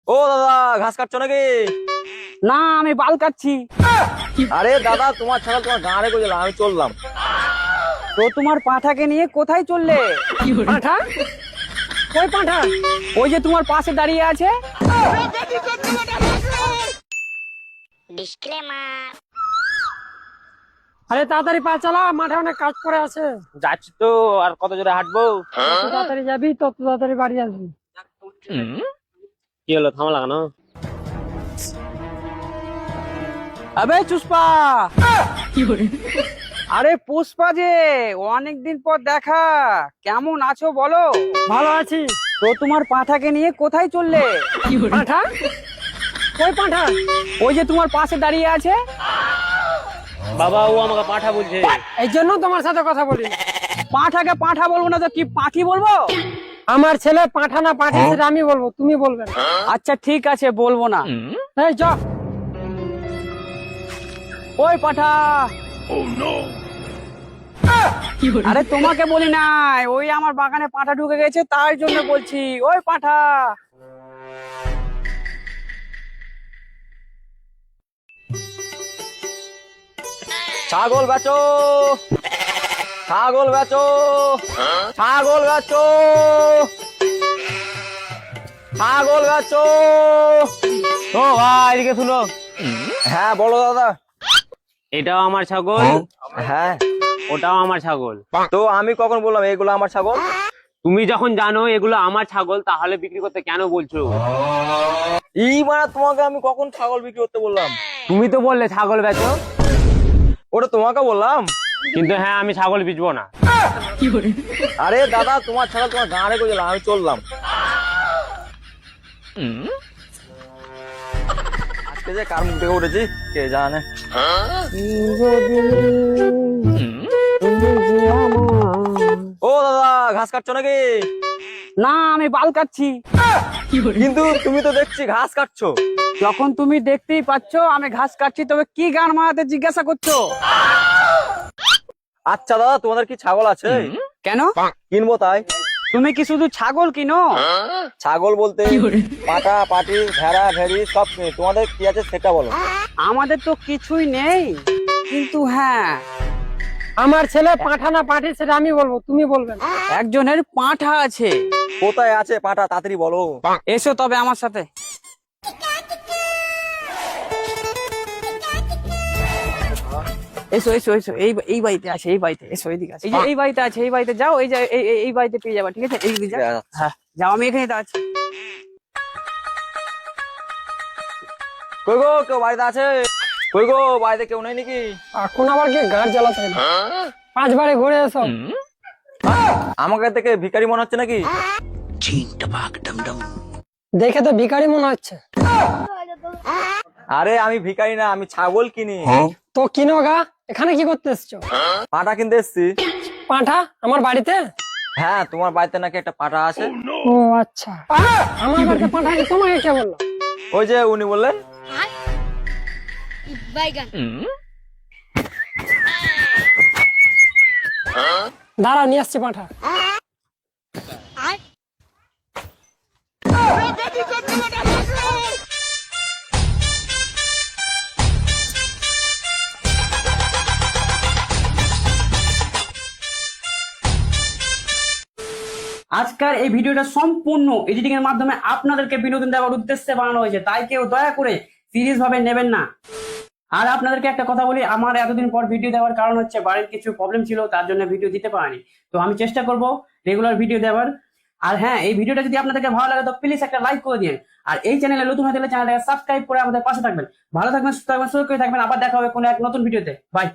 ও দাদা, ঘাস কাটছো নাকি? না, আমি বাল কাটছি। আরে দাদা, তোমার ছাগল তোমার গাঁড়ে করে দিলাম, আমি চললাম। তো তোমার পাঁঠাকে নিয়ে কোথায় চললে? পাঁঠা? ওই পাঁঠা ওই যে তোমার পাশে দাঁড়িয়ে আছে। আরে তাড়াতাড়ি পা চালা, মাঠে অনেক কাজ পড়ে আছে। যাচ্ছি তো, আর কত জোরে হাঁটবো? যত তাড়াতাড়ি যাবি তত তাড়াতাড়ি বাড়ি আসবি। কি হলো, থামা লাগানো? আবে চুস্পা! আরে পুষ্পা যে, অনেকদিন পর দেখা, কেমন আছো বলো? ভালো আছি। তো তোমার পাঁঠাকে নিয়ে কোথায় চললে? পাঁঠা? ওই পাঁঠা? ওই যে তোমার পাশে দাঁড়িয়ে আছে। বাবা, ও আমাকে পাঠা বলছে। এই জন্য তোমার সাথে কথা বলি। পাঁঠাকে পাঁঠা বলবো না তো কি পাখি বলবো? আমার ছেলে পাঁঠা না পাঠি সেটা আমি বলবো, তুমি বলবে না। আচ্ছা ঠিক আছে, বলবো না। এই চ। ওই পাঠা! আরে তোমাকে বলি নাই, ওই আমার বাগানে পাঁঠা ঢুকে গেছে, তার জন্য বলছি। ওই পাঁঠা! ছাগল বেচো, ছাগল বেচো, ছাগল বেচো, ছাগল বেচো। ও ভাই, এদিকে শুনো। হ্যাঁ বলো দাদা। এটাও আমার ছাগল, হ্যাঁ, ওটাও আমার ছাগল। তো আমি কখন বললাম এগুলো আমার ছাগল? তুমি যখন জানো এগুলো আমার ছাগল, তাহলে বিক্রি করতে কেন বলছো? মানে তোমাকে আমি কখন ছাগল বিক্রি করতে বললাম? তুমি তো বললে ছাগল বেচো। ওটা তোমাকে বললাম। কিন্তু হ্যাঁ, আমি ছাগল বেচবো না। আরে দাদা, তোমার ছাগল তোমার গাঁড়ে করে দিলাম, আমি চললাম। আজকে যে কার মুখ থেকে উঠেছি কে জানে। ও দাদা, ঘাস কাটছো নাকি? না, আমি বাল কাটছি। কিন্তু তুমি তো দেখছি ঘাস কাটছো। যখন তুমি দেখতেই পাচ্ছ আমি ঘাস কাটছি, তবে কি গান মারাতে জিজ্ঞাসা করছো? আচ্ছা দাদা, তোমাদের কি ছাগল আছে? কেন? কিনবো তাই। তুমি কি শুধু ছাগল কিনো? ছাগল বলতে পাটা পাটি ভেড়া ভেড়ি সব কিনি। তোমাদের কি আছে সেটা বলো। আমাদের তো কিছুই নেই, কিন্তু হ্যাঁ, আমার ছেলে পাঁঠা না পাঠি সেটা আমি বলবো, তুমি বলবে না। একজনের পাঁঠা আছে। কোথায় আছে পাটা, তাড়াতাড়ি বলো। এসো তবে আমার সাথে। এসো এসো এসো, এই বাড়িতে আছে, এই বাড়িতে এসো, এইদিকে আছে, এই যে এই বাড়িতে আছে, এই বাড়িতে যাও, এই যে এই বাড়িতে পেয়ে যাবা, ঠিক আছে? এই দিকে যাও। হ্যাঁ যাও, আমি এখানে তো আছি। কই গো, কেউ বাড়িতে আছে? কই গো, বাড়িতে কেউ নেই নাকি? এখন আবার কি গাড় জ্বালাতে হবে? 5 বারে ঘুরে এসো। আমাকে থেকে ভিখারি মনে হচ্ছে নাকি? দেখে তো ভিখারি মনে হচ্ছে। আরে আমি ভিখারি না, আমি ছাগল কিনি। তো কিনো গা, এখানে কি করতে এসছো? পাটা কিনতে এসছি। পাঁঠা আমার বাড়িতে? হ্যাঁ, তোমার বাড়িতে নাকি একটা পাটা আছে। ও আচ্ছা, আমার বাড়িতে পাঁঠা কি তোমাকে কে বললো? ওই যে উনি বললেন। দাঁড়া, নিয়ে আসছি পাঁঠা। আজকের এই ভিডিওটা সম্পূর্ণ এডিটিং এর মাধ্যমে আপনাদেরকে বিনোদন দেওয়ার উদ্দেশ্যে বানানো হয়েছে, তাই কেউ দয়া করে সিরিয়াস ভাবে নেবেন না। আর আপনাদেরকে একটা কথা বলি, আমার এতদিন পর ভিডিও দেওয়ার কারণ হচ্ছে বাড়ির কিছু প্রবলেম ছিল, তার জন্য ভিডিও দিতে পারিনি। তো আমি চেষ্টা করব রেগুলার ভিডিও দেওয়ার। আর হ্যাঁ, এই ভিডিওটা যদি আপনাদেরকে ভালো লাগে তো প্লিজ একটা লাইক করে দিন। আর এই চ্যানেলে নতুন হয়ে গেলে চ্যানেলটাকে সাবস্ক্রাইব করে আমাদের পাশে থাকবেন। ভালো থাকবেন, সুস্থ থাকবেন, সুরক্ষিত থাকবেন। আবার দেখা হবে কোনো এক নতুন ভিডিওতে। বাই।